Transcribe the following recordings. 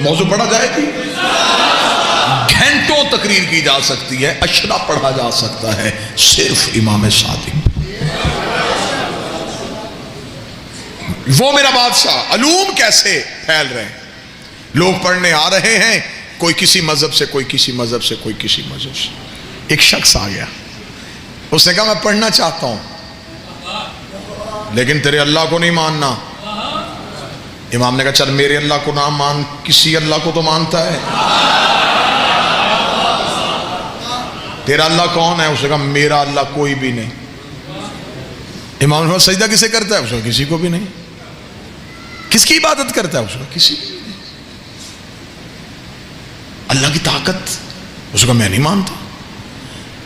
موضوع پڑھا جائے گی، گھنٹوں تقریر کی جا سکتی ہے، اشرا پڑھا جا سکتا ہے، صرف امام صادق وہ میرا بادشاہ۔ علوم کیسے پھیل رہے ہیں، لوگ پڑھنے آ رہے ہیں، کوئی کسی مذہب سے، کوئی کسی مذہب سے، کوئی کسی مذہب سے۔ ایک شخص آ گیا، اس نے کہا میں پڑھنا چاہتا ہوں لیکن تیرے اللہ کو نہیں ماننا۔ امام نے کہا چل میرے اللہ کو نہ مان، کسی اللہ کو تو مانتا ہے، تیرا اللہ کون ہے؟ اس نے کہا میرا اللہ کوئی بھی نہیں۔ امام نے کہا سجدہ کسے کرتا ہے؟ اس نے کہا کسی کو بھی نہیں۔ کس کی عبادت کرتا ہے؟ اس نے کہا کسی کو بھی نہیں۔ اللہ کی طاقت؟ اس نے کہا میں نہیں مانتا۔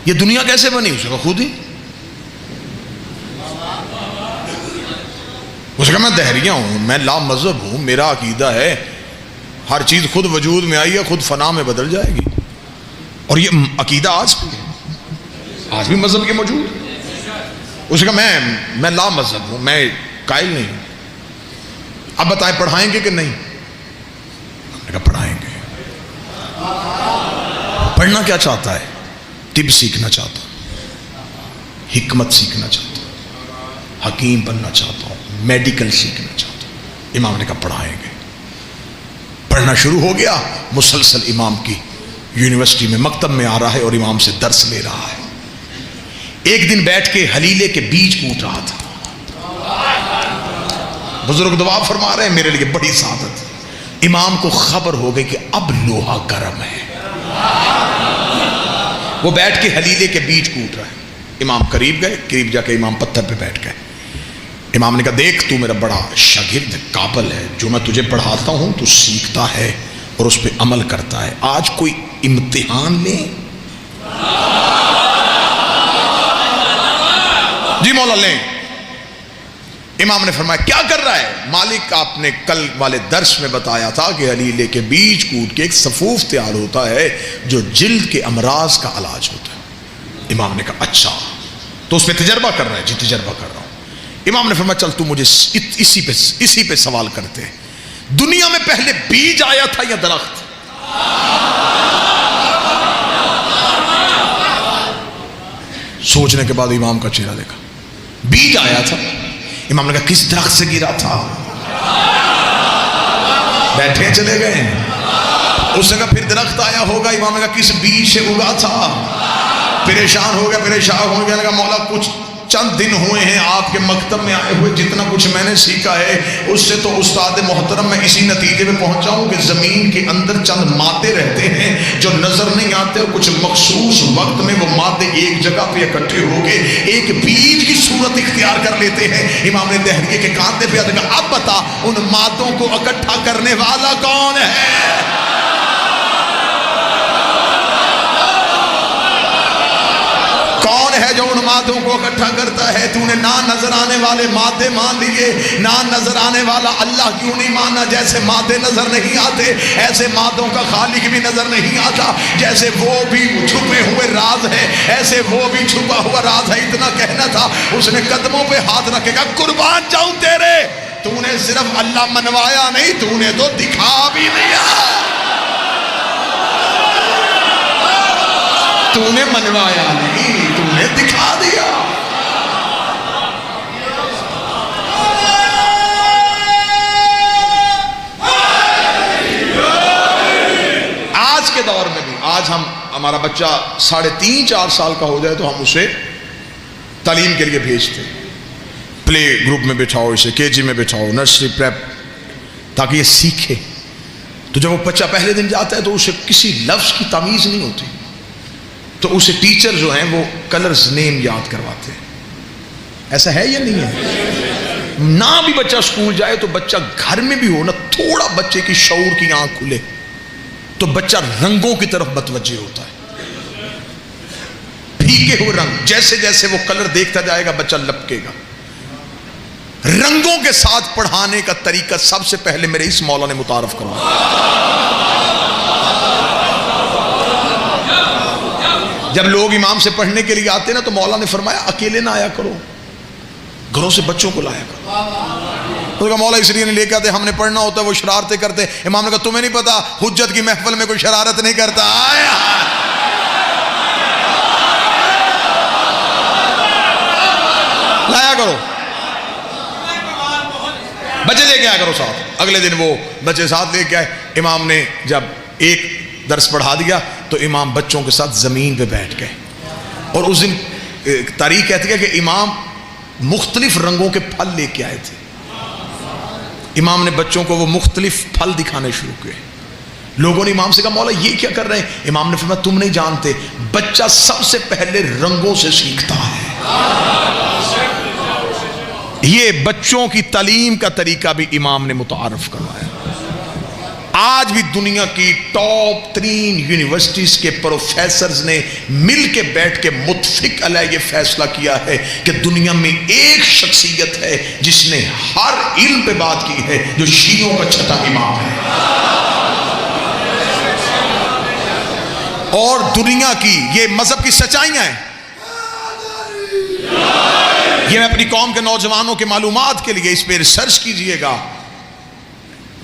یہ دنیا کیسے بنی؟ اس نے کہا خود ہی۔ اس نے کہا میں دہریہ ہوں، میں لا مذہب ہوں، میرا عقیدہ ہے ہر چیز خود وجود میں آئی ہے، خود فنا میں بدل جائے گی، اور یہ عقیدہ آج بھی ہے، آج بھی مذہب کے موجود ہے۔ اس نے کہا میں لا مذہب ہوں، میں قائل نہیں ہوں۔ اب بتائیں پڑھائیں گے کہ نہیں؟ میں نے کہا پڑھائیں گے۔ پڑھنا کیا چاہتا ہے؟ طب سیکھنا چاہتا ہوں، حکمت سیکھنا چاہتا ہوں، حکیم بننا چاہتا ہوں، میڈیکل سیکھنا چاہتا ہوں۔ امام نے کہا پڑھائیں گے۔ پڑھنا شروع ہو گیا، مسلسل امام کی یونیورسٹی میں مکتب میں آ رہا ہے اور امام سے درس لے رہا ہے۔ ایک دن بیٹھ کے حلیلے کے بیج کوٹ رہا تھا۔ بزرگ دعا فرما رہے ہیں میرے لیے بڑی سعادت۔ امام کو خبر ہو گئی کہ اب لوہا گرم ہے، وہ بیٹھ کے حلیلے کے بیج کوٹ رہا ہے۔ امام قریب گئے، قریب جا کے امام پتھر پہ بیٹھ گئے۔ امام نے کہا دیکھ تو میرا بڑا شاگرد قابل ہے، جو میں تجھے پڑھاتا ہوں تو سیکھتا ہے اور اس پہ عمل کرتا ہے، آج کوئی امتحان لے؟ جی مولا لیں۔ امام نے فرمایا کیا کر رہا ہے؟ مالک آپ نے کل والے درس میں بتایا تھا کہ حلیلے کے بیج کوٹ کے ایک صفوف تیار ہوتا ہے جو جلد کے امراض کا علاج ہوتا ہے۔ امام نے کہا اچھا، تو اس پہ تجربہ کر رہا ہے؟ جی تجربہ کر رہا ہوں۔ امام نے فرمایا چل تو مجھے اسی پہ سوال کرتے ہیں، دنیا میں پہلے بیج آیا تھا یا درخت؟ سوچنے کے بعد امام کا چہرہ دیکھا، بیج آیا تھا۔ امام نے کہا کس درخت سے گرا تھا؟ بیٹھے چلے گئے۔ اس نے کہا پھر درخت آیا ہوگا۔ امام نے کہا کس بیج سے اگا تھا؟ پریشان ہو گیا، پریشان ہو گیا، کہا مولا کچھ چند دن ہوئے ہیں آپ کے مکتب میں آئے ہوئے، جتنا کچھ میں نے سیکھا ہے اس سے تو استاد محترم میں اسی نتیجے میں پہنچا ہوں کہ زمین کے اندر چند مادے رہتے ہیں جو نظر نہیں آتے، اور کچھ مخصوص وقت میں وہ مادے ایک جگہ پہ اکٹھے ہو کے ایک بیج کی صورت اختیار کر لیتے ہیں۔ امام نے دہریے کے کاندھے پہ کہا اب بتا ان مادوں کو اکٹھا کرنے والا کون ہے؟ کون ہے جو ان مادوں کو اکٹھا کرتا ہے؟ تو نے نہ نظر آنے والے مادے مان لیے، نہ نظر آنے والا اللہ کیوں نہیں مانا؟ جیسے مادے نظر نہیں آتے ایسے مادوں کا خالق بھی نظر نہیں آتا، جیسے وہ بھی چھپے ہوئے راز ہے ایسے وہ بھی چھپا ہوا راز ہے۔ اتنا کہنا تھا، اس نے قدموں پہ ہاتھ رکھے گا قربان جاؤں تیرے، تو نے صرف اللہ منوایا نہیں، تو نے تو دکھا بھی دیا، تو نے منوایا نہیں، تو نے دکھا دیا۔ آج کے دور میں بھی، آج ہمارا بچہ 3.5-4 سال کا ہو جائے تو ہم اسے تعلیم کے لیے بھیجتے ہیں، پلے گروپ میں بٹھاؤ، اسے KG میں بٹھاؤ، نرسری پریپ، تاکہ یہ سیکھے۔ تو جب وہ بچہ پہلے دن جاتا ہے تو اسے کسی لفظ کی تمیز نہیں ہوتی، تو اسے ٹیچر جو ہیں وہ کلرز نیم یاد کرواتے ہیں۔ ایسا ہے یا نہیں ہے؟ نہ بھی بچہ اسکول جائے تو بچہ گھر میں بھی ہو نا، تھوڑا بچے کی شعور کی آنکھ کھلے تو بچہ رنگوں کی طرف متوجہ ہوتا ہے، پھیکے ہوئے رنگ، جیسے جیسے وہ کلر دیکھتا جائے گا بچہ لپکے گا۔ رنگوں کے ساتھ پڑھانے کا طریقہ سب سے پہلے میرے اس مولا نے متعارف کروایا۔ جب لوگ امام سے پڑھنے کے لیے آتے نا تو مولا نے فرمایا اکیلے نہ آیا کرو، گھروں سے بچوں کو لایا کرو۔ تو کہا مولا اس لیے نہیں لے کے آتے، ہم نے پڑھنا ہوتا ہے، وہ شرارتیں کرتے. امام نے کہا تمہیں نہیں پتا حجت کی محفل میں کوئی شرارت نہیں کرتا. لایا کرو بچے، لے کے آیا کرو ساتھ. اگلے دن وہ بچے ساتھ لے کے آئے. امام نے جب ایک درس پڑھا دیا تو امام بچوں کے ساتھ زمین پہ بیٹھ گئے. اور اس دن تاریخ کہتی ہے کہ امام مختلف رنگوں کے پھل لے کے آئے تھے. امام نے بچوں کو وہ مختلف پھل دکھانے شروع کیے. لوگوں نے امام سے کہا مولا یہ کیا کر رہے ہیں؟ امام نے فرمایا تم نہیں جانتے، بچہ سب سے پہلے رنگوں سے سیکھتا ہے. یہ بچوں کی تعلیم کا طریقہ بھی امام نے متعارف کروایا. آج بھی دنیا کی ٹاپ ترین یونیورسٹیز کے پروفیسرز نے مل کے بیٹھ کے متفق علیہ یہ فیصلہ کیا ہے کہ دنیا میں ایک شخصیت ہے جس نے ہر علم پہ بات کی ہے، جو شیعوں کا چھٹا امام ہے. اور دنیا کی یہ مذہب کی سچائیاں ہیں. یہ میں اپنی قوم کے نوجوانوں کے معلومات کے لیے اس پہ ریسرچ کیجئے گا.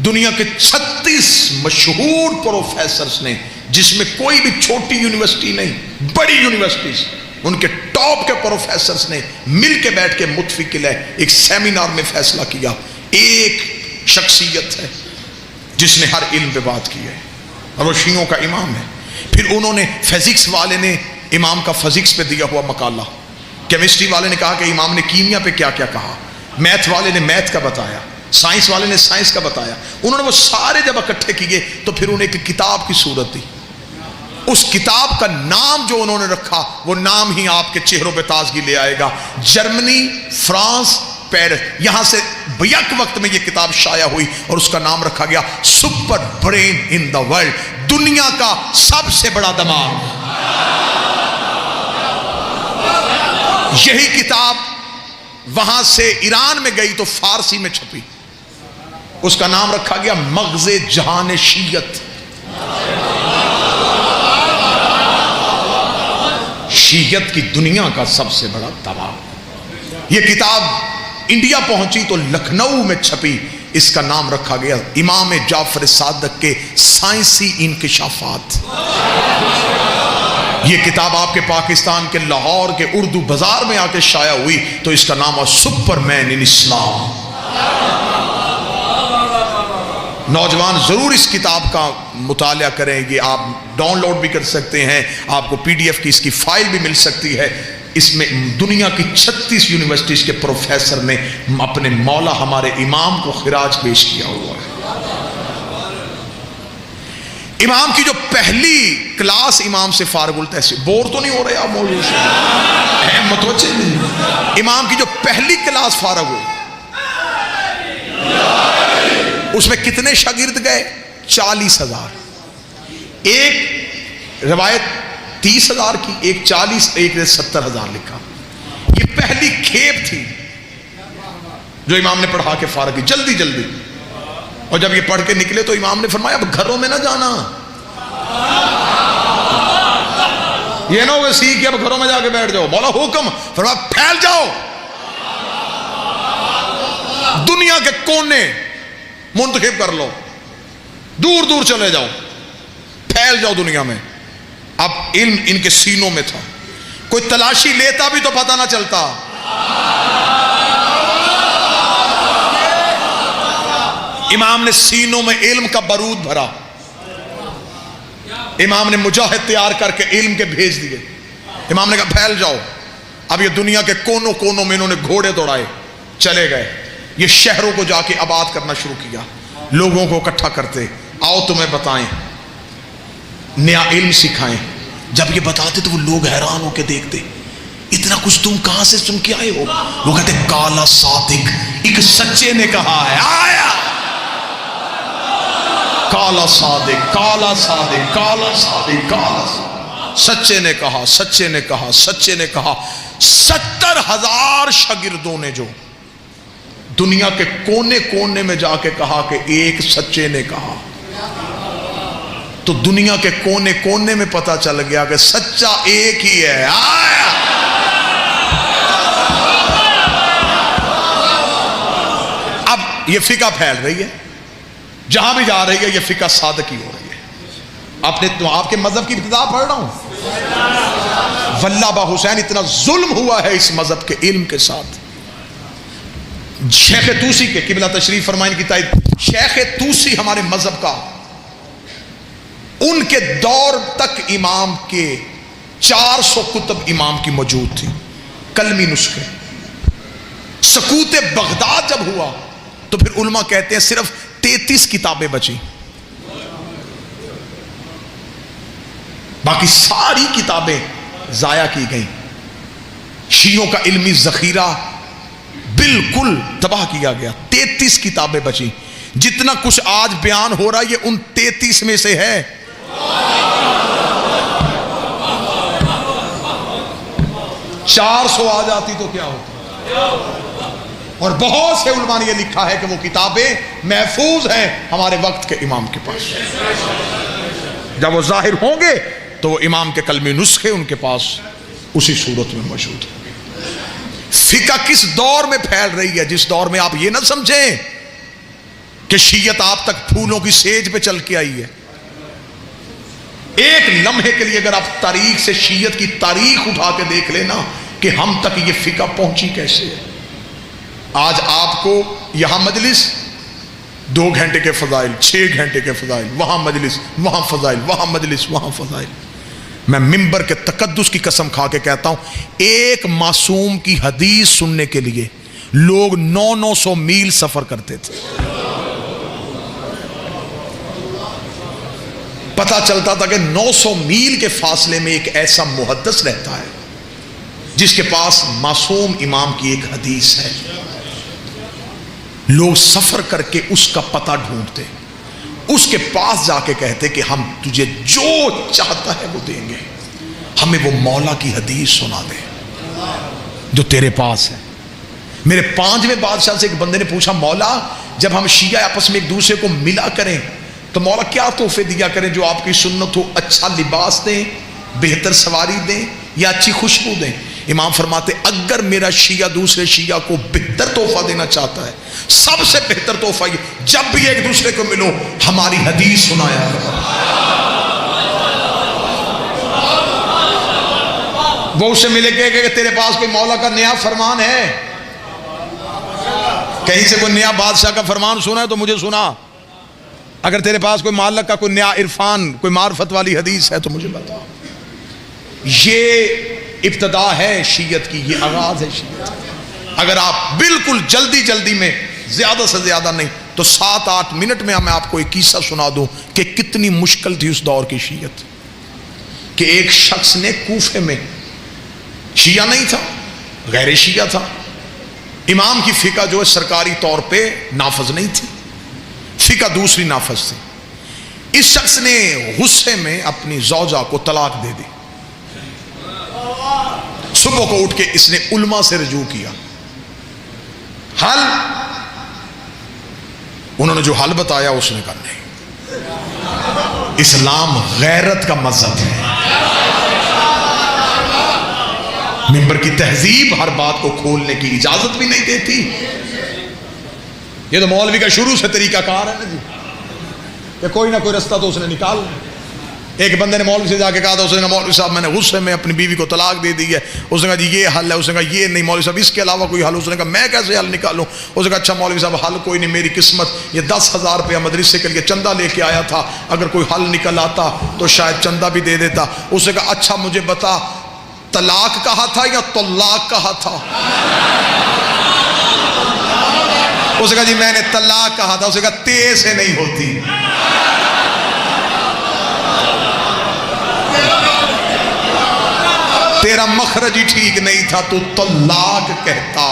دنیا کے 36 مشہور پروفیسرز نے، جس میں کوئی بھی چھوٹی یونیورسٹی نہیں، بڑی یونیورسٹیز، ان کے ٹاپ کے پروفیسرز نے مل کے بیٹھ کے متفق علیہ ایک سیمینار میں فیصلہ کیا ایک شخصیت ہے جس نے ہر علم پہ بات کی ہے اور وہ شیعوں کا امام ہے. پھر انہوں نے فزکس والے نے امام کا فزکس پہ دیا ہوا مقالہ، کیمسٹری والے نے کہا کہ امام نے کیمیا پہ کیا کیا کہا، میتھ والے نے میتھ کا بتایا، سائنس والے نے سائنس کا بتایا. انہوں نے وہ سارے جب اکٹھے کیے تو پھر انہیں ایک کتاب کی صورت دی. اس کتاب کا نام جو انہوں نے رکھا وہ نام ہی آپ کے چہروں پہ تازگی لے آئے گا. جرمنی، فرانس، پیرس، یہاں سے بیک وقت میں یہ کتاب شائع ہوئی اور اس کا نام رکھا گیا super brain in the world, دنیا کا سب سے بڑا دماغ. یہی کتاب وہاں سے ایران میں گئی تو فارسی میں چھپی. اس کا نام رکھا گیا مغز جہان شیعت. شیعت کی دنیا کا سب سے بڑا دماغ. یہ کتاب انڈیا پہنچی تو لکھنؤ میں چھپی. اس کا نام رکھا گیا امام جعفر صادق کے سائنسی انکشافات. یہ کتاب آپ کے پاکستان کے لاہور کے اردو بازار میں آ کے شائع ہوئی تو اس کا نام ہے سپر مین ان اسلام. نوجوان ضرور اس کتاب کا مطالعہ کریں. یہ آپ ڈاؤن لوڈ بھی کر سکتے ہیں، آپ کو PDF کی اس کی فائل بھی مل سکتی ہے. اس میں دنیا کی 36 یونیورسٹیز کے پروفیسر نے اپنے مولا ہمارے امام کو خراج پیش کیا ہوا ہے. امام کی جو پہلی کلاس امام سے فارغ التحصیل، بور تو نہیں ہو رہے آپ موضوع سے؟ متوجہ نہیں. امام کی جو پہلی کلاس فارغ ہوئی اس میں کتنے شاگرد گئے؟ 40,000. ایک روایت 30,000 کی، ایک 40، ایک نے 70,000 لکھا. یہ پہلی کھیپ تھی جو امام نے پڑھا کے فارغ کی جلدی جلدی. اور جب یہ پڑھ کے نکلے تو امام نے فرمایا اب گھروں میں نہ جانا. یہ نہ ہوگا سیکھ کے اب گھروں میں جا کے بیٹھ جاؤ. مولا حکم، فرمایا پھیل جاؤ، دنیا کے کونے منتخب کر لو، دور دور چلے جاؤ، پھیل جاؤ دنیا میں. اب علم ان کے سینوں میں تھا. کوئی تلاشی لیتا بھی تو پتہ نہ چلتا. امام نے سینوں میں علم کا بارود بھرا. امام نے مجاہد تیار کر کے علم کے بھیج دیے. امام نے کہا پھیل جاؤ. اب یہ دنیا کے کونوں کونوں میں انہوں نے گھوڑے دوڑائے، چلے گئے. یہ شہروں کو جا کے آباد کرنا شروع کیا. لوگوں کو اکٹھا کرتے، آؤ تمہیں بتائیں، نیا علم سکھائیں. جب یہ بتاتے تو وہ لوگ حیران ہو کے دیکھتے، اتنا کچھ تم کہاں سے سن کے آئے ہو؟ وہ کہتے کالا صادق، ایک سچے نے کہا ہے. آیا کالا صادق، کالا صادق، کالا صادق، کالا صادق. سچے نے کہا، سچے نے کہا، سچے نے کہا. 70,000 شاگردوں نے جو دنیا کے کونے کونے میں جا کے کہا کہ ایک سچے نے کہا، تو دنیا کے کونے کونے میں پتا چل گیا کہ سچا ایک ہی ہے. آیا اب یہ فقہ پھیل رہی ہے، جہاں بھی جا رہی ہے یہ فقہ صادقی ہو رہی ہے. آپ کے مذہب کی ابتدا پڑھ رہا ہوں. واللہ با حسین اتنا ظلم ہوا ہے اس مذہب کے علم کے ساتھ. شیخ توسی کے قبلہ تشریف فرمائیں کی تائید، شیخ توسی ہمارے مذہب کا، ان کے دور تک امام کے 400 کتب امام کی موجود تھی، کلمی نسخے. سقوط بغداد جب ہوا تو پھر علماء کہتے ہیں صرف 33 کتابیں بچی، باقی ساری کتابیں ضائع کی گئیں. شیعوں کا علمی ذخیرہ بالکل تباہ کیا گیا. 33 کتابیں بچی. جتنا کچھ آج بیان ہو رہا ہے یہ ان 33 میں سے ہے. چار 400 آ جاتی تو کیا ہوتا. اور بہت سے علماء نے یہ لکھا ہے کہ وہ کتابیں محفوظ ہیں ہمارے وقت کے امام کے پاس. جب وہ ظاہر ہوں گے تو وہ امام کے کلمی نسخے ان کے پاس اسی صورت میں موجود ہیں. فقہ کس دور میں پھیل رہی ہے؟ جس دور میں آپ یہ نہ سمجھیں کہ شیعت آپ تک پھولوں کی سیج پہ چل کے آئی ہے. ایک لمحے کے لیے اگر آپ تاریخ سے شیعت کی تاریخ اٹھا کے دیکھ لینا کہ ہم تک یہ فقہ پہنچی کیسے ہے. آج آپ کو یہاں مجلس 2 گھنٹے کے فضائل، 6 گھنٹے کے فضائل، وہاں مجلس، وہاں فضائل، وہاں مجلس، وہاں فضائل. میں منبر کے تقدس کی قسم کھا کے کہتا ہوں ایک معصوم کی حدیث سننے کے لیے لوگ 900 میل سفر کرتے تھے. پتہ چلتا تھا کہ 900 میل کے فاصلے میں ایک ایسا محدث رہتا ہے جس کے پاس معصوم امام کی ایک حدیث ہے. لوگ سفر کر کے اس کا پتہ ڈھونڈتے، اس کے پاس جا کے کہتے کہ ہم تجھے جو چاہتا ہے وہ دیں گے، ہمیں وہ مولا کی حدیث سنا دے جو تیرے پاس ہے. میرے 5ویں بادشاہ سے ایک بندے نے پوچھا مولا جب ہم شیعہ آپس میں ایک دوسرے کو ملا کریں تو مولا کیا تحفے دیا کریں جو آپ کی سنت ہو؟ اچھا لباس دیں، بہتر سواری دیں یا اچھی خوشبو دیں؟ امام فرماتے اگر میرا شیعہ دوسرے شیعہ کو بہتر تحفہ دینا چاہتا ہے سب سے بہتر تحفہ یہ جب بھی ایک دوسرے کو ملو ہماری حدیث سنایا کرو. وہ اسے ملے گے کہ تیرے پاس کوئی مولا کا نیا فرمان ہے، کہیں سے کوئی نیا بادشاہ کا فرمان سنا ہے تو مجھے سنا. اگر تیرے پاس کوئی مالک کا کوئی نیا عرفان، کوئی معرفت والی حدیث ہے تو مجھے بتا. یہ ابتدا ہے شیعت کی، یہ آغاز ہے شیعت. اگر آپ بالکل جلدی جلدی میں زیادہ سے زیادہ نہیں تو 7-8 منٹ میں میں آپ کو ایک قصہ سنا دوں کہ کتنی مشکل تھی اس دور کی شیعت. کہ ایک شخص نے کوفے میں، شیعہ نہیں تھا، غیر شیعہ تھا، امام کی فقہ جو ہے سرکاری طور پہ نافذ نہیں تھی، فقہ دوسری نافذ تھی. اس شخص نے غصے میں اپنی زوجہ کو طلاق دے دی. صبح کو اٹھ کے اس نے علماء سے رجوع کیا. حل انہوں نے جو حل بتایا اس نے کہا نہیں، اسلام غیرت کا مذہب ہے. منبر کی تہذیب ہر بات کو کھولنے کی اجازت بھی نہیں دیتی. یہ تو مولوی کا شروع سے طریقہ کار ہے نا جی، کہ کوئی نہ کوئی رستہ تو اس نے نکال. ایک بندے نے مولوی سے جا کے کہا تھا، اس نے کہا مولوی صاحب میں نے غصے میں اپنی بیوی کو طلاق دے دی ہے. اس نے کہا جی یہ حل ہے. اس نے کہا یہ نہیں مولوی صاحب اس کے علاوہ کوئی حل؟ اس نے کہا میں کیسے حل نکالوں؟ اس نے کہا اچھا مولوی صاحب حل کوئی نہیں، میری قسمت یہ 10,000 روپیہ مدرسے کے لیے چندہ لے کے آیا تھا، اگر کوئی حل نکل آتا تو شاید چندہ بھی دے دیتا. اس نے کہا اچھا مجھے بتا طلاق کہا تھا یا طلاق کہا تھا؟ اس نے کہا جی میں نے طلاق کہا تھا. اس نے کہا تے سے نہیں ہوتی، تیرا مخرج ہی ٹھیک نہیں تھا، تو طلاق کہتا.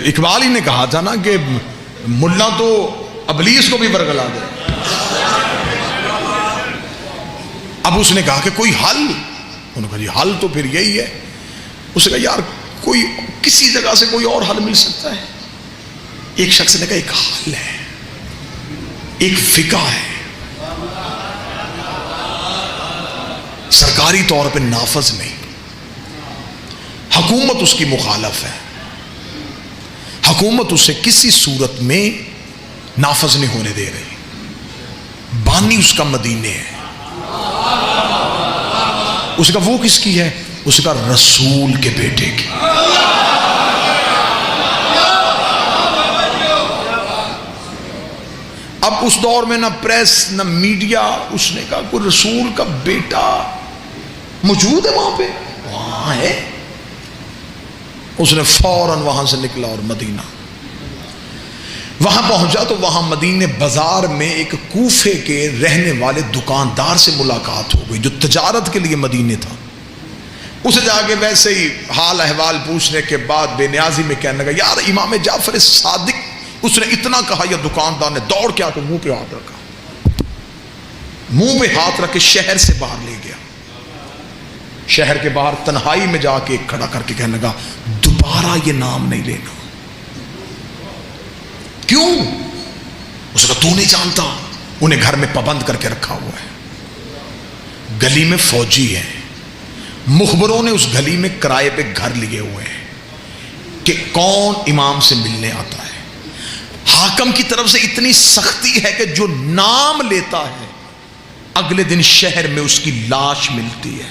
اقبال ہی نے کہا تھا نا کہ ملا تو ابلیس کو بھی ورگلا دے. اب اس نے کہا کہ کوئی حل؟ انہوں نے کہا جی حل تو پھر یہی ہے. اس نے کہا یار کوئی کسی جگہ سے کوئی اور حل مل سکتا ہے؟ ایک شخص نے کہا ایک حل ہے، ایک فقہ ہے، سرکاری طور پہ نافذ نہیں، حکومت اس کی مخالف ہے، حکومت اسے کسی صورت میں نافذ نہیں ہونے دے رہی، بانی اس کا مدینے ہے۔ اس کا وہ کس کی ہے؟ اس کا رسول کے بیٹے کی۔ اب اس دور میں نہ پریس نہ میڈیا، اس نے کہا کوئی رسول کا بیٹا موجود ہے وہاں پہ؟ وہاں ہے۔ اس نے فوراً وہاں سے نکلا اور مدینہ وہاں پہنچا تو وہاں مدینے بازار میں ایک کوفے کے رہنے والے دکاندار سے ملاقات ہو گئی جو تجارت کے لیے مدینے تھا۔ اسے جا کے ویسے ہی حال احوال پوچھنے کے بعد بے نیازی میں کہنے لگا یار امام جعفر صادق، اس نے اتنا کہا یا دکاندار نے دوڑ کے آ کے منہ پہ ہاتھ رکھا، منہ پہ ہاتھ رکھ کے شہر سے باہر لے گیا۔ شہر کے باہر تنہائی میں جا کے کھڑا کر کے کہنے لگا دوبارہ یہ نام نہیں لینا۔ کیوں؟ اس نے کہا تو نہیں جانتا، انہیں گھر میں پابند کر کے رکھا ہوا ہے، گلی میں فوجی ہے، مخبروں نے اس گلی میں کرائے پہ گھر لیے ہوئے ہیں کہ کون امام سے ملنے آتا ہے۔ حاکم کی طرف سے اتنی سختی ہے کہ جو نام لیتا ہے اگلے دن شہر میں اس کی لاش ملتی ہے۔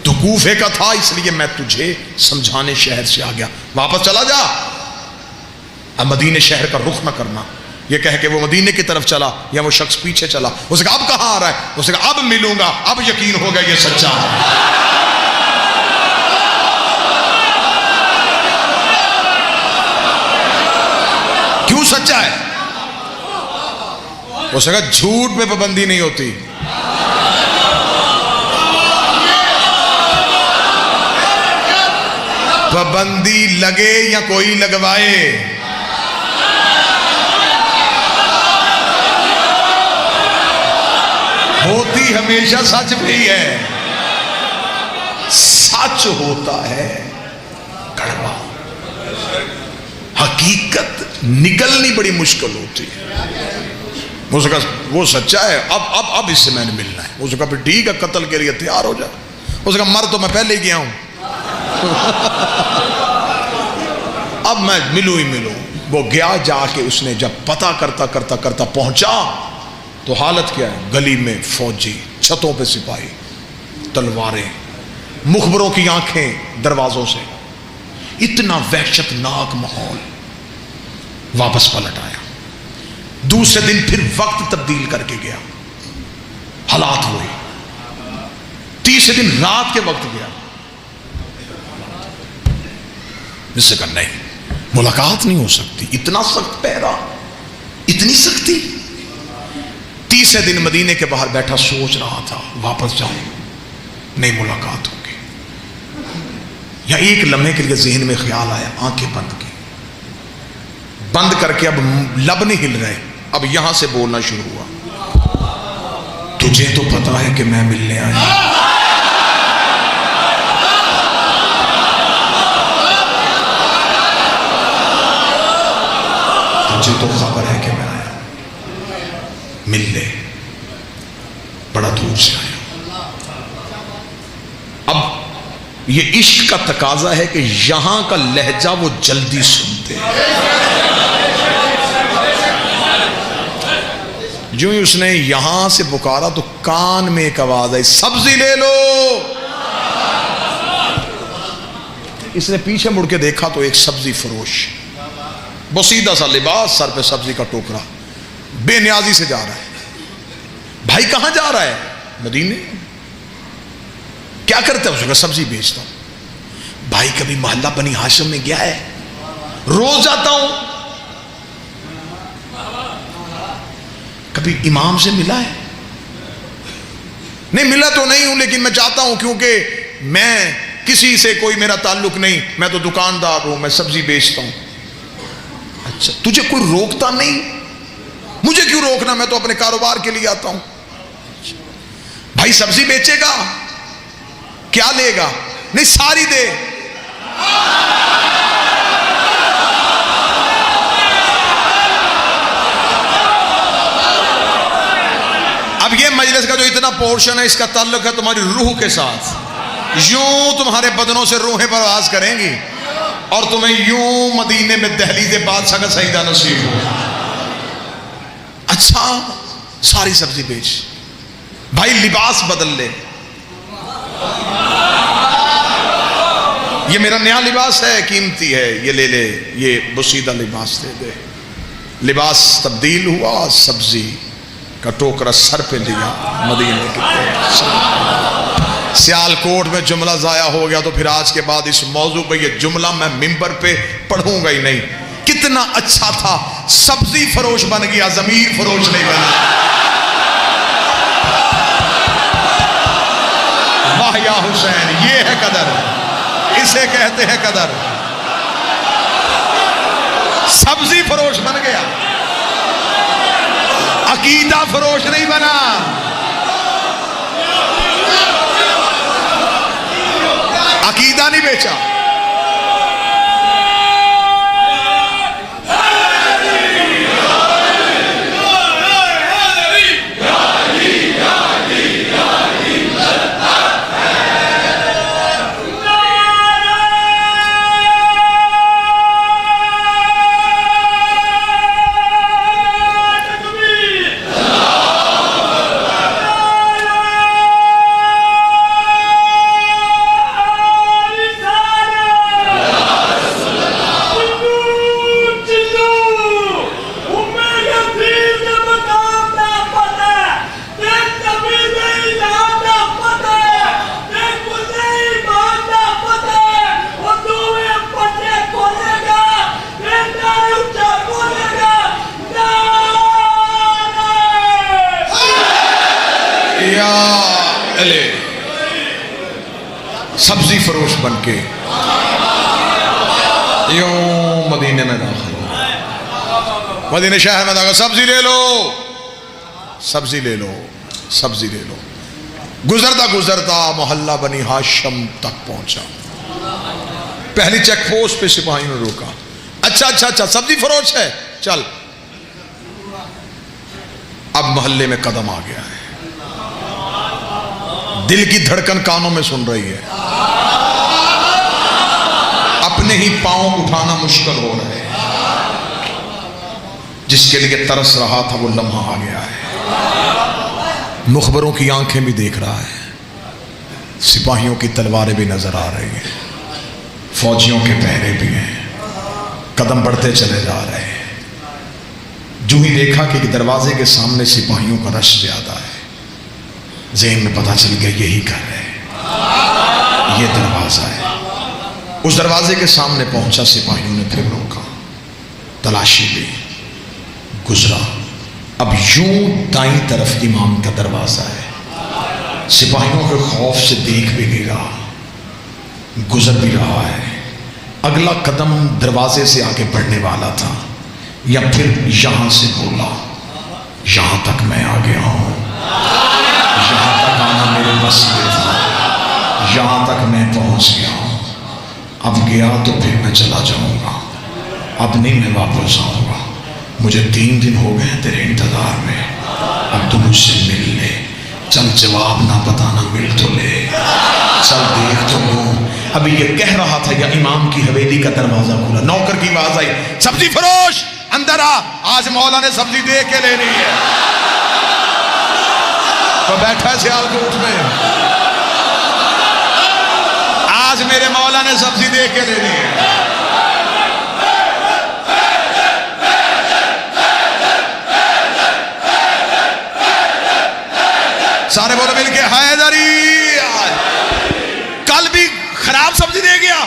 تو کوفے کا تھا اس لیے میں تجھے سمجھانے شہر سے آ گیا، واپس چلا جا، اب مدینے شہر کا رخ نہ کرنا۔ یہ کہہ کہ وہ مدینے کی طرف چلا یا وہ شخص پیچھے چلا۔ اس نے کہا اب کہاں آ رہا ہے؟ اس نے کہا اب ملوں گا، اب یقین ہوگا یہ سچا ہے۔ کیوں سچا ہے؟ اس نے کہا جھوٹ پہ پابندی نہیں ہوتی، پابندی لگے یا کوئی لگوائے، ہوتی ہمیشہ سچ پہ ہی ہے۔ سچ ہوتا ہے کڑوا، حقیقت نکلنی بڑی مشکل ہوتی ہے۔ اس نے کہا وہ سچا ہے، اب اس سے میں نے ملنا ہے۔ اس نے کہا پھر ٹھیک ہے، قتل کے لیے تیار ہو جا۔ اس نے کہا مر تو میں پہلے ہی گیا ہوں، اب میں ملوں ہی ملوں۔ وہ گیا، جا کے اس نے جب پتہ کرتا کرتا کرتا پہنچا تو حالت کیا ہے؟ گلی میں فوجی، چھتوں پہ سپاہی، تلواریں، مخبروں کی آنکھیں دروازوں سے، اتنا وحشت ناک ماحول۔ واپس پلٹ آیا، دوسرے دن پھر وقت تبدیل کر کے گیا، حالات ہوئے، تیسرے دن رات کے وقت گیا، اس سے کہا نہیں ملاقات نہیں ہو سکتی، اتنا سخت پہرا، اتنی سختی۔ تیسرے دن مدینے کے باہر بیٹھا سوچ رہا تھا واپس جاؤں نہیں ملاقات ہوگی، یا ایک لمحے کے لیے ذہن میں خیال آیا، آنکھیں بند کی، بند کر کے اب لب نہیں ہل رہے، اب یہاں سے بولنا شروع ہوا، تجھے تو پتا ہے کہ میں ملنے آیا، تجھے تو خبر ہے کہ میں آیا، مل لے، بڑا دور سے آیا۔ اب یہ عشق کا تقاضا ہے کہ یہاں کا لہجہ وہ جلدی سنتے ہیں۔ جو ہی اس نے یہاں سے پکارا تو کان میں ایک آواز آئی، سبزی لے لو۔ اس نے پیچھے مڑ کے دیکھا تو ایک سبزی فروش، بسیدہ سا لباس، سر پہ سبزی کا ٹوکرا، بے نیازی سے جا رہا ہے۔ بھائی کہاں جا رہا ہے؟ مدینے۔ کیا کرتا ہے؟ اس نے کہا سبزی بیچتا ہوں۔ بھائی کبھی محلہ بنی ہاشم میں گیا ہے؟ روز جاتا ہوں۔ کبھی امام سے ملا ہے؟ نہیں ملا تو نہیں ہوں، لیکن میں چاہتا ہوں، کیونکہ میں کسی سے کوئی میرا تعلق نہیں، میں تو دکاندار ہوں، میں سبزی بیچتا ہوں۔ اچھا تجھے کوئی روکتا نہیں؟ مجھے کیوں روکنا، میں تو اپنے کاروبار کے لیے آتا ہوں۔ بھائی سبزی بیچے گا؟ کیا لے گا؟ نہیں ساری دے۔ اب یہ مجلس کا جو اتنا پورشن ہے اس کا تعلق ہے تمہاری روح کے ساتھ. یوں تمہارے بدنوں سے روحیں پرواز کریں گی اور تمہیں یوں مدینے میں دہلیز بادشاہ کا سجدہ نصیب ہو. اچھا ساری سبزی بیچ بھائی, لباس بدل لے. یہ میرا نیا لباس ہے, قیمتی ہے, یہ لے لے, یہ بسیدہ لباس دے دے. لباس تبدیل ہوا, سبزی کا ٹوکرا سر پہ لیا, مدینے کے سیال کوٹ میں جملہ ضائع ہو گیا تو پھر آج کے بعد اس موضوع پہ یہ جملہ میں ممبر پہ پڑھوں گا ہی نہیں. کتنا اچھا تھا, سبزی فروش بن گیا, ضمیر فروش نہیں بنا. واہ یا حسین, یہ ہے قدر, اسے کہتے ہیں قدر. سبزی فروش بن گیا, عقیدہ فروش نہیں بنا. عقیدہ نہیں بیچا. سبزی فروش بن کے یوں مدینے میں داخل ہو, مدینے شہر میں داخل. سبزی لے لو, سبزی لے لو, سبزی لے لو. گزرتا گزرتا محلہ بنی ہاشم تک پہنچا. پہلی چیک پوسٹ پہ سپاہیوں نے روکا. اچھا اچھا اچھا سبزی فروش ہے, چل. اب محلے میں قدم آ گیا ہے, دل کی دھڑکن کانوں میں سن رہی ہے, اپنے ہی پاؤں اٹھانا مشکل ہو رہا ہے. جس کے لیے ترس رہا تھا وہ لمحہ آ گیا ہے. مخبروں کی آنکھیں بھی دیکھ رہا ہے, سپاہیوں کی تلواریں بھی نظر آ رہی ہیں, فوجیوں کے پہرے بھی ہیں. قدم بڑھتے چلے جا رہے ہیں. جو ہی دیکھا کہ دروازے کے سامنے سپاہیوں کا رش زیادہ ہے, ذہن میں پتہ چل گیا یہی گھر ہے, یہ دروازہ ہے. اس دروازے کے سامنے پہنچا, سپاہیوں نے پھر روکا, تلاشی لی, گزرا. اب یوں دائیں طرف امام کا دروازہ ہے. سپاہیوں کے خوف سے دیکھ بھی نہیں رہا, گزر بھی رہا ہے. اگلا قدم دروازے سے آگے بڑھنے والا تھا, یا پھر یہاں سے بولا یہاں تک میں آ گیا ہوں, یہاں تک آنا میرے بس میں تھا, یہاں تک میں پہنچ گیا ہوں. اب گیا تو پھر میں چلا جاؤں گا, اب نہیں میں واپس آؤں گا. مجھے 3 دن ہو گئے تیرے انتظار میں, اب تو مجھ سے مل لے. چل جواب نہ بتانا, مل تو لے, چل دیکھ تو لو. ابھی یہ کہہ رہا تھا یا امام کی حویلی کا دروازہ کھلا, نوکر کی آواز آئی, سبزی فروش اندر آ, آج مولا نے سبزی دے کے لینی ہے. تو بیٹھا ہے سیال کوٹ میں, آج میرے مولا نے سبزی دے کے لینی ہے. سارے بولو مل کے حیدری. کل بھی خراب سبزی دے گیا,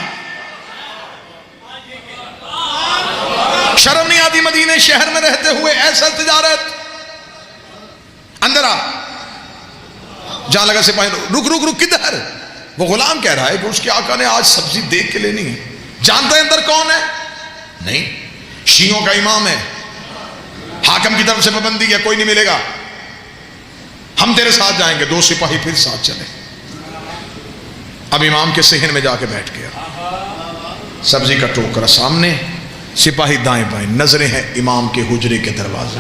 شرم نہیں آتی مدینے شہر میں رہتے ہوئے ایسا تجارت. اندر آ. جہاں لگا سپاہی, رک رک رک, کدھر؟ وہ غلام کہہ رہا ہے کہ اس کے آقا نے آج سبزی دیکھ کے لینی ہے. جانتا ہے اندر کون ہے؟ نہیں. شیعوں کا امام ہے, حاکم کی طرف سے پابندی ہے, کوئی نہیں ملے گا, ہم تیرے ساتھ جائیں گے. 2 سپاہی پھر ساتھ چلے. اب امام کے صحن میں جا کے بیٹھ گیا. سبزی کا ٹوکرا سامنے، سپاہی دائیں بائیں، نظریں ہیں امام کے حجرے کے دروازے۔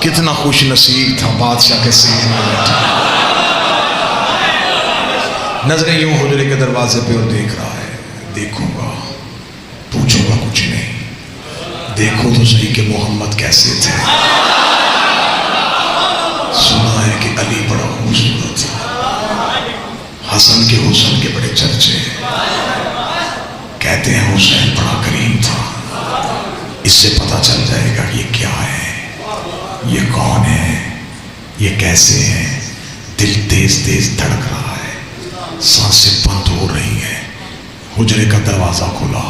کتنا خوش نصیب تھا بادشاہ کے سینے میں بیٹھا، نظریں یوں حجرے کے دروازے پہ اور دیکھ رہا ہے۔ دیکھوں گا، پوچھوں گا کچھ نہیں، دیکھو تو صحیح کہ محمد کیسے تھے۔ سنا ہے کہ علی بڑا خوبصورت تھا، حسن کے حسن کے بڑے چرچے ہیں، کہتے ہیں حسین بڑا کریم تھا۔ اس سے پتہ چل جائے گا یہ کیا ہے، یہ کون ہے، یہ کیسے ہیں۔ دل تیز تیز دھڑک رہا ہے، سانسیں بند ہو رہی ہیں۔ حجرے کا دروازہ کھلا،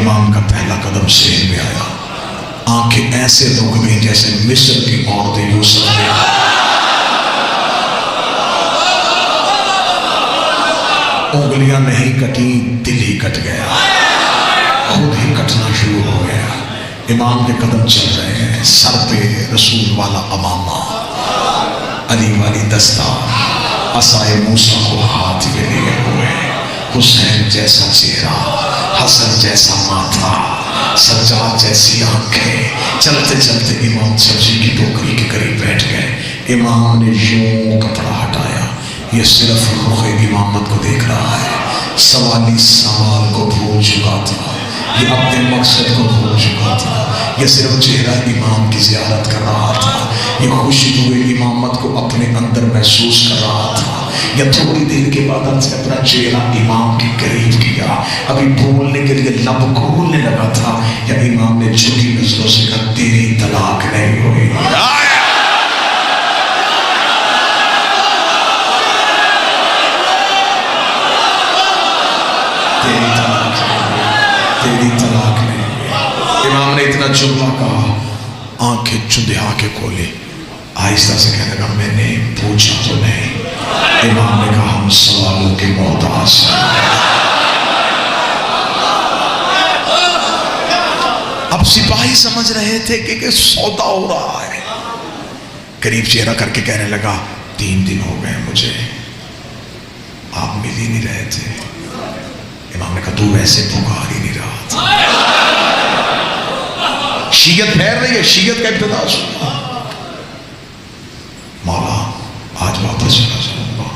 امام کا پہلا قدم سین میں آیا، آنکھیں ایسے رک گئیں جیسے مصر کی عورتیں یوسف نے۔ انگلیاں نہیں کٹیں، دل ہی کٹ گیا، خود ہی کٹنا شروع ہو گیا۔ امام کے قدم چل رہے ہیں، سر پہ رسول والا امامہ، علی والی دستار، عصائے موسیٰ کو ہاتھ میں لیے ہوئے، حسین جیسا چہرہ، حسن جیسا ماتھا، سجاد جیسی آنکھیں۔ چلتے چلتے امام سبزی کی ٹوکری کے قریب بیٹھ گئے۔ امام نے یوں کپڑا ہٹایا، یہ صرف رخ امامت کو دیکھ رہا ہے، سوالی سوال کو بھول چکا تھا، یہ اپنے مقصد کو بھول چکا تھا، یہ صرف چہرہ امام کی زیارت کر رہا تھا، یہ خوشبو امامت کو اپنے اندر محسوس کر رہا تھا۔ یا تھوڑی دیر کے بعد ہم سے اپنا چہرہ امام کے قریب کیا، ابھی بولنے کے لیے لب کھولنے لگا تھا، یا امام نے جھکی نظروں سے کہا تیری طلاق نہیں ہوئی۔ تیری طلاق نہیں ہوئی۔ امام نے اتنا جملہ کہا، آنکھیں چندھا کے کھولے، آہستہ سے کہنے لگا میں نے پوچھا تو نہیں۔ امام نے کہا ہم سوالوں کے محتاج ہیں۔ اب سپاہی سمجھ رہے تھے کہ سودا ہو رہا ہے، قریب چہرہ کر کے کہنے لگا 3 دن ہو گئے مجھے، آپ مل ہی نہیں رہے تھے۔ امام نے کہا تو ویسے پکار ہی نہیں رہا تھا۔ شیعت پھیر رہی ہے، شیعت کا ابتدا سنا، مولا آج واپس چلا جاؤں گا،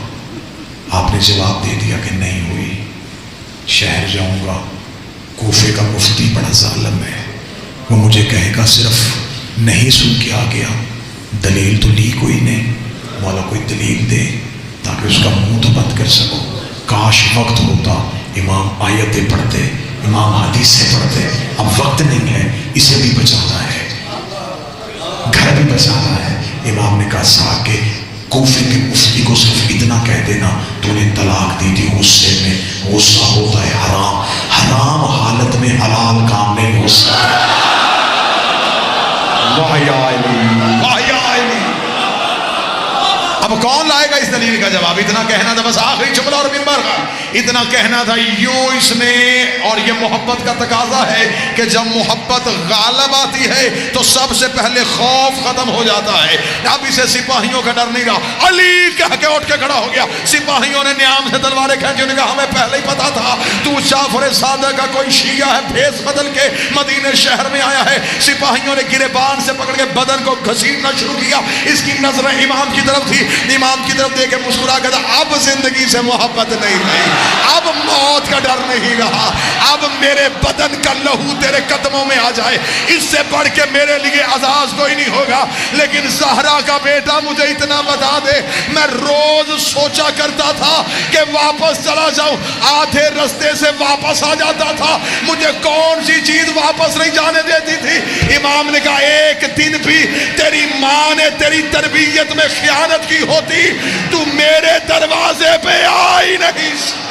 آپ نے جواب دے دیا کہ نہیں ہوئی، شہر جاؤں گا، کوفے کا مفتی بڑا ظالم ہے، وہ مجھے کہے گا صرف نہیں سن کے آ گیا، دلیل تو لی کوئی نہیں، مولا کوئی دلیل دے تاکہ اس کا منہ تو بند کر سکو۔ کاش وقت ہوتا، امام آیتیں پڑھتے، امام حدیثیں پڑھتے، اب وقت نہیں ہے، اسے بھی بچانا ہے، گھر بھی بچانا ہے۔ امام نے کہا صاحب کہ کوفے کے مفتی کو صرف اتنا کہہ دینا تو نے طلاق دی تھی، غصے میں، غصہ ہوتا ہے حرام، حرام حالت میں حلال کام نہیں ہو سکتا۔ واہ یا علی، واہ یا علی۔ اب کون لائے گا اس دلیل کا جواب؟ اتنا کہنا تھا بس، آخری جملہ اور منبر کا اتنا کہنا تھا یوں اس نے۔ اور یہ محبت کا تقاضا ہے کہ جب محبت غالب آتی ہے تو سب سے پہلے خوف ختم ہو جاتا ہے۔ اب اسے سپاہیوں کا ڈر نہیں رہا، علی کہہ کے اٹھ کے کھڑا ہو گیا۔ سپاہیوں نے نیام سے تلواریں کھینچی، انہوں نے کہا ہمیں پہلے ہی پتا تھا تو جعفر صادق کا کوئی شیعہ ہے، بھیس بدل کے مدینے شہر میں آیا ہے۔ سپاہیوں نے گریبان سے پکڑ کے بدن کو گھسیٹنا شروع کیا، اس کی نظریں امام کی طرف تھی، امام کی طرف دیکھ کے مسکرا کے کہا اب زندگی سے محبت نہیں رہی، اب موت کا ڈر نہیں رہا، اب میرے بدن کا لہو تیرے قدموں میں آ جائے، اس سے بڑھ کے میرے لیے عزاز کوئی نہیں ہوگا۔ لیکن زہرا کا بیٹا مجھے اتنا بتا دے، میں روز سوچا کرتا تھا کہ واپس چلا جاؤں، آدھے رستے سے واپس آ جاتا تھا، مجھے کون سی چیز واپس نہیں جانے دیتی تھی؟ امام نے کہا ایک دن بھی تیری ماں نے تیری تربیت میں خیانت کی ہوتی تو میرے دروازے پہ آئی نہیں۔